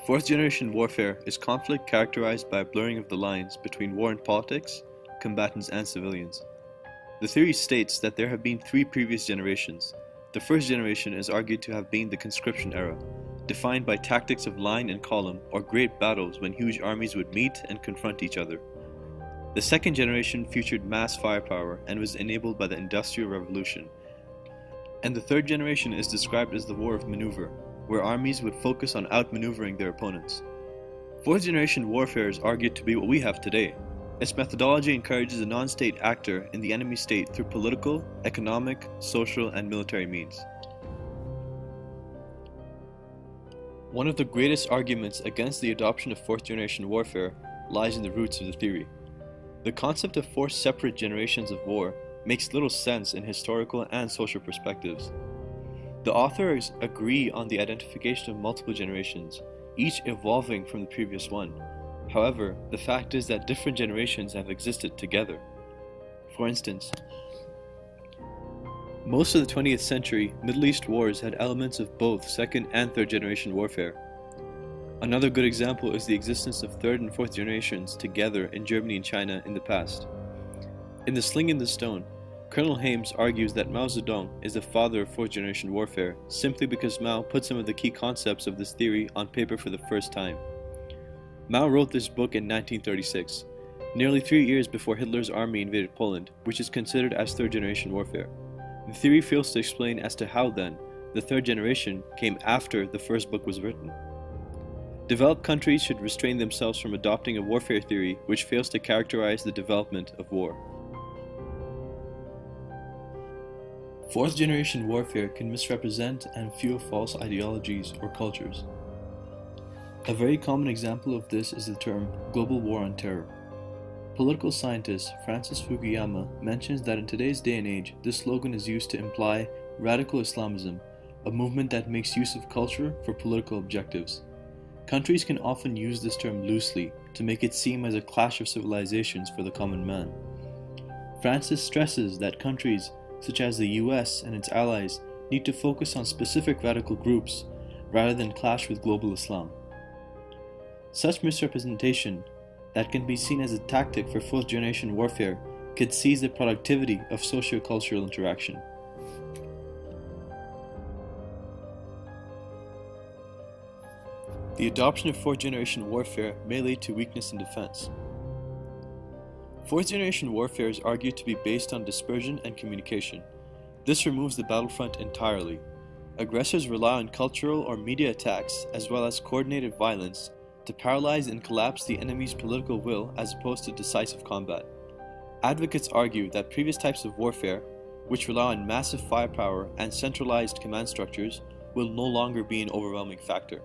Fourth generation warfare is conflict characterized by a blurring of the lines between war and politics, combatants and civilians. The theory states that there have been three previous generations. The first generation is argued to have been the conscription era, defined by tactics of line and column or great battles when huge armies would meet and confront each other. The second generation featured mass firepower and was enabled by the Industrial Revolution. And the third generation is described as the war of maneuver, where armies would focus on outmaneuvering their opponents. Fourth generation warfare is argued to be what we have today. Its methodology encourages a non-state actor in the enemy state through political, economic, social, and military means. One of the greatest arguments against the adoption of fourth generation warfare lies in the roots of the theory. The concept of four separate generations of war makes little sense in historical and social perspectives. The authors agree on the identification of multiple generations, each evolving from the previous one. However, the fact is that different generations have existed together. For instance, most of the 20th century Middle East wars had elements of both second and third generation warfare. Another good example is the existence of third and fourth generations together in Germany and China in the past. In The Sling and the Stone, Colonel Hames argues that Mao Zedong is the father of fourth generation warfare simply because Mao put some of the key concepts of this theory on paper for the first time. Mao wrote this book in 1936, nearly 3 years before Hitler's army invaded Poland, which is considered as third generation warfare. The theory fails to explain as to how then the third generation came after the first book was written. Developed countries should restrain themselves from adopting a warfare theory which fails to characterize the development of war. Fourth generation warfare can misrepresent and fuel false ideologies or cultures. A very common example of this is the term global war on terror. Political scientist Francis Fukuyama mentions that in today's day and age, this slogan is used to imply radical Islamism, a movement that makes use of culture for political objectives. Countries can often use this term loosely to make it seem as a clash of civilizations for the common man. Francis stresses that countries such as the US and its allies need to focus on specific radical groups rather than clash with global Islam. Such misrepresentation that can be seen as a tactic for fourth generation warfare could seize the productivity of socio-cultural interaction. The adoption of fourth generation warfare may lead to weakness in defense. Fourth generation warfare is argued to be based on dispersion and communication. This removes the battlefront entirely. Aggressors rely on cultural or media attacks as well as coordinated violence to paralyze and collapse the enemy's political will as opposed to decisive combat. Advocates argue that previous types of warfare, which rely on massive firepower and centralized command structures, will no longer be an overwhelming factor.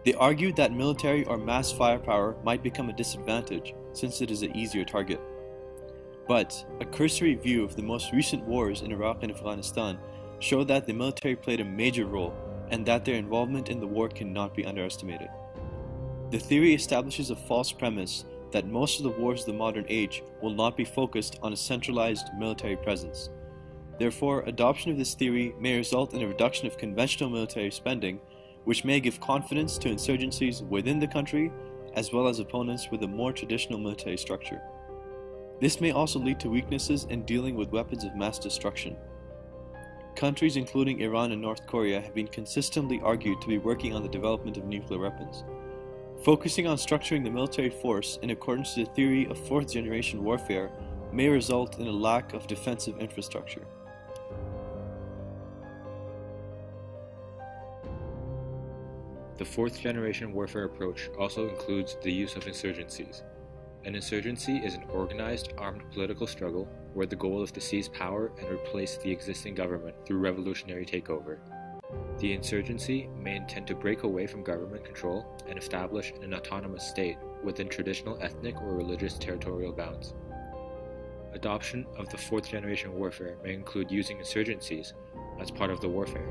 They argue that military or mass firepower might become a disadvantage since it is an easier target. But a cursory view of the most recent wars in Iraq and Afghanistan show that the military played a major role and that their involvement in the war cannot be underestimated. The theory establishes a false premise that most of the wars of the modern age will not be focused on a centralized military presence. Therefore, adoption of this theory may result in a reduction of conventional military spending, which may give confidence to insurgencies within the country as well as opponents with a more traditional military structure. This may also lead to weaknesses in dealing with weapons of mass destruction. Countries including Iran and North Korea have been consistently argued to be working on the development of nuclear weapons. Focusing on structuring the military force in accordance to the theory of fourth generation warfare may result in a lack of defensive infrastructure. The fourth generation warfare approach also includes the use of insurgencies. An insurgency is an organized, armed political struggle where the goal is to seize power and replace the existing government through revolutionary takeover. The insurgency may intend to break away from government control and establish an autonomous state within traditional ethnic or religious territorial bounds. Adoption of the fourth generation warfare may include using insurgencies as part of the warfare.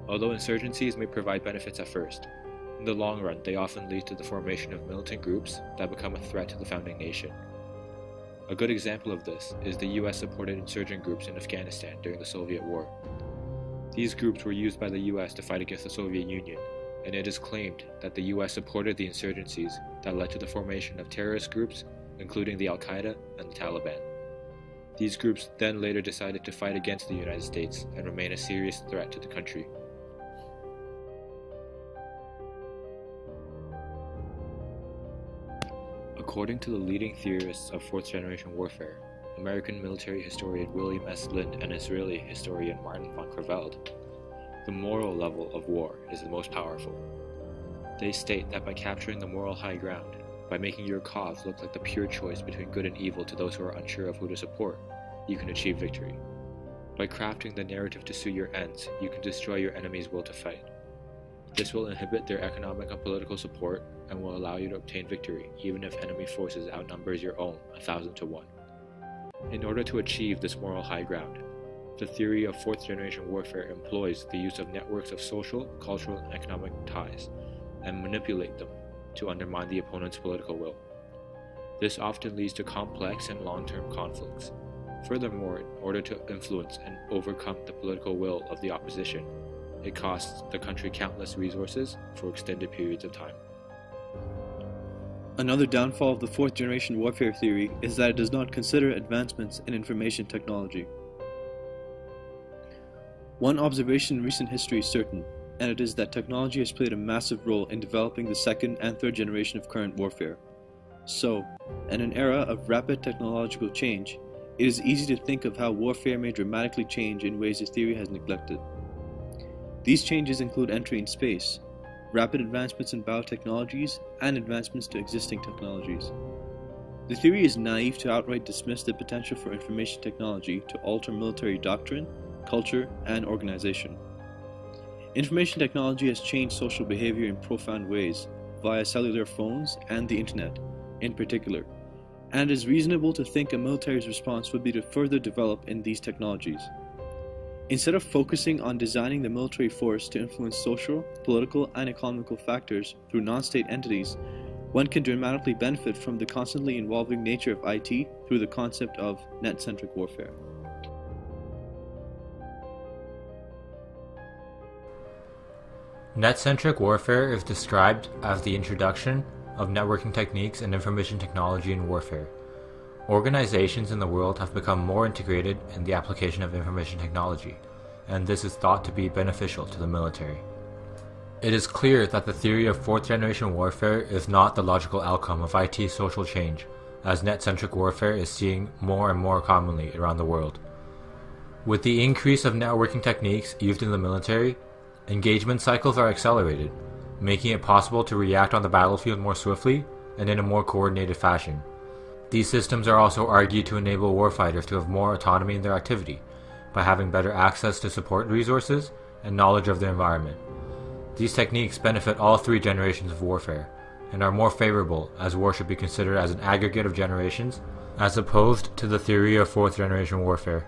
Although insurgencies may provide benefits at first, in the long run they often lead to the formation of militant groups that become a threat to the founding nation. A good example of this is the US-supported insurgent groups in Afghanistan during the Soviet War. These groups were used by the US to fight against the Soviet Union, and it is claimed that the US supported the insurgencies that led to the formation of terrorist groups, including the Al-Qaeda and the Taliban. These groups then later decided to fight against the United States and remain a serious threat to the country. According to the leading theorists of fourth-generation warfare, American military historian William S. Lind and Israeli historian Martin von Creveld, the moral level of war is the most powerful. They state that by capturing the moral high ground, by making your cause look like the pure choice between good and evil to those who are unsure of who to support, you can achieve victory. By crafting the narrative to suit your ends, you can destroy your enemy's will to fight. This will inhibit their economic and political support and will allow you to obtain victory even if enemy forces outnumbers your own 1,000 to 1. In order to achieve this moral high ground, the theory of fourth-generation warfare employs the use of networks of social, cultural, and economic ties and manipulate them to undermine the opponent's political will. This often leads to complex and long-term conflicts. Furthermore, in order to influence and overcome the political will of the opposition, it costs the country countless resources for extended periods of time. Another downfall of the fourth-generation warfare theory is that it does not consider advancements in information technology. One observation in recent history is certain, and it is that technology has played a massive role in developing the second and third generation of current warfare. So, in an era of rapid technological change, it is easy to think of how warfare may dramatically change in ways the theory has neglected. These changes include entry in space, rapid advancements in biotechnologies, and advancements to existing technologies. The theory is naive to outright dismiss the potential for information technology to alter military doctrine, culture, and organization. Information technology has changed social behavior in profound ways, via cellular phones and the internet, in particular, and it is reasonable to think a military's response would be to further develop in these technologies. Instead of focusing on designing the military force to influence social, political, and economical factors through non-state entities, one can dramatically benefit from the constantly evolving nature of IT through the concept of net-centric warfare. Net-centric warfare is described as the introduction of networking techniques and information technology in warfare. Organizations in the world have become more integrated in the application of information technology, and this is thought to be beneficial to the military. It is clear that the theory of fourth-generation warfare is not the logical outcome of IT social change, as net-centric warfare is seen more and more commonly around the world. With the increase of networking techniques used in the military, engagement cycles are accelerated, making it possible to react on the battlefield more swiftly and in a more coordinated fashion. These systems are also argued to enable warfighters to have more autonomy in their activity, by having better access to support resources and knowledge of their environment. These techniques benefit all three generations of warfare, and are more favorable as war should be considered as an aggregate of generations, as opposed to the theory of fourth-generation warfare.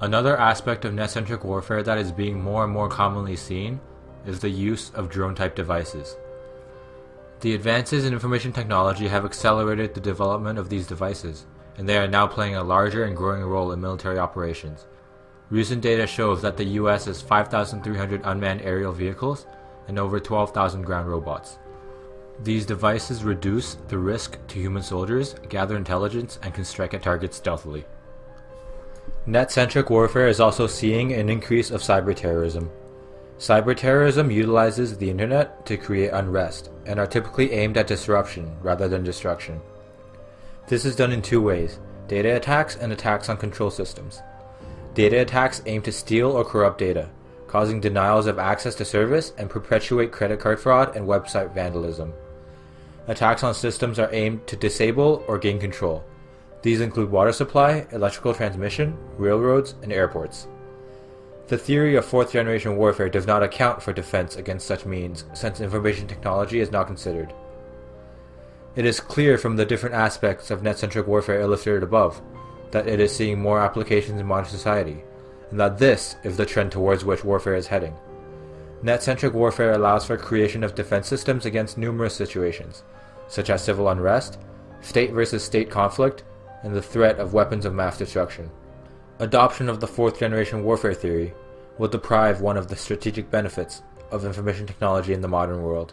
Another aspect of net-centric warfare that is being more and more commonly seen is the use of drone-type devices. The advances in information technology have accelerated the development of these devices, and they are now playing a larger and growing role in military operations. Recent data shows that the US has 5,300 unmanned aerial vehicles and over 12,000 ground robots. These devices reduce the risk to human soldiers, gather intelligence, and can strike at targets stealthily. Net-centric warfare is also seeing an increase of cyber-terrorism. Cyber-terrorism utilizes the internet to create unrest, and are typically aimed at disruption rather than destruction. This is done in two ways: data attacks and attacks on control systems. Data attacks aim to steal or corrupt data, causing denials of access to service and perpetuate credit card fraud and website vandalism. Attacks on systems are aimed to disable or gain control. These include water supply, electrical transmission, railroads, and airports. The theory of fourth-generation warfare does not account for defense against such means, since information technology is not considered. It is clear from the different aspects of net-centric warfare illustrated above that it is seeing more applications in modern society, and that this is the trend towards which warfare is heading. Net-centric warfare allows for creation of defense systems against numerous situations, such as civil unrest, state versus state conflict, and the threat of weapons of mass destruction. Adoption of the fourth-generation warfare theory will deprive one of the strategic benefits of information technology in the modern world.